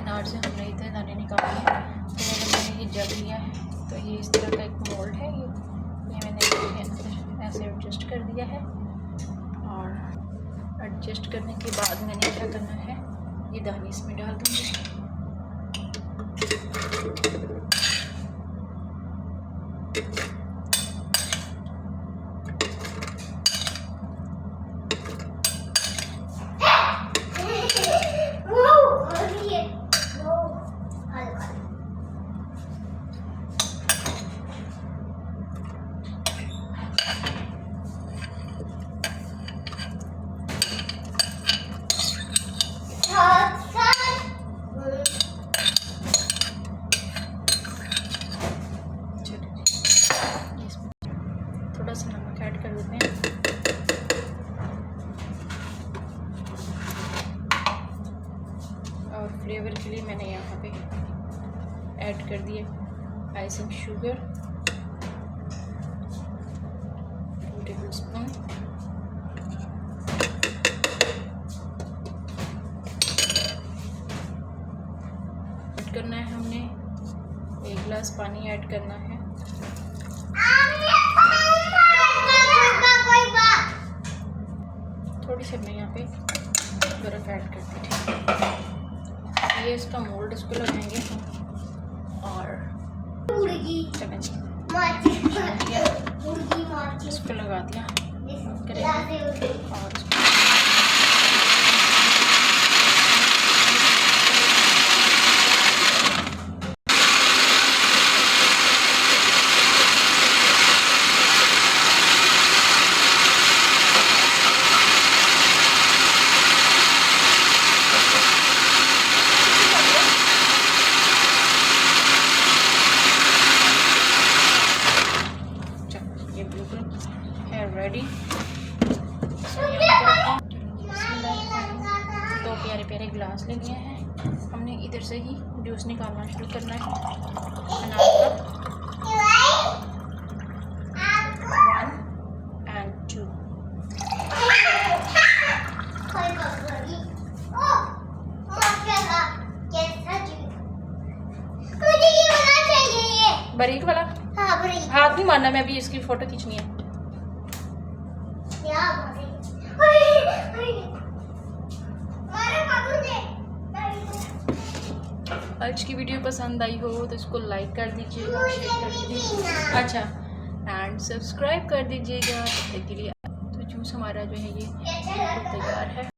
नार से हमने इतने दाने निकाले हैं। तो मैंने ये जग लिया है, तो ये इस तरह का एक मोल्ड है। ये मैंने ऐसे एडजस्ट कर दिया है, और एडजस्ट करने के बाद मैंने क्या करना है, ये दाने इसमें डाल दूँगी। थोड़ा सा नमक ऐड कर देते हैं, और फ्लेवर के लिए मैंने यहाँ पे ऐड कर दिए आइसिंग शुगर 2 टेबलस्पून। ऐड करना है हमने 1 गिलास पानी ऐड करना है। थोड़ी सी मैं यहाँ पे बर्फ़ ऐड करती थी। ये इसका मोल्ड इस पर लगाएंगे और इस पर लगा दिया और रेडी। 2 प्यारे प्यारे गिलास ले लिए हैं। हमने इधर से ही जूस निकालना शुरू करना है अनार का। 1 and 2। बारीक वाला? हाँ बारीक। हाथ नहीं मारना, मैं अभी इसकी फोटो खींचनी है। आज की वीडियो पसंद आई हो तो इसको लाइक कर दीजिएगा, शेयर कर दीजिएगा, अच्छा एंड सब्सक्राइब कर दीजिएगा। तब तक के लिए तो जूस हमारा जो है ये तैयार है।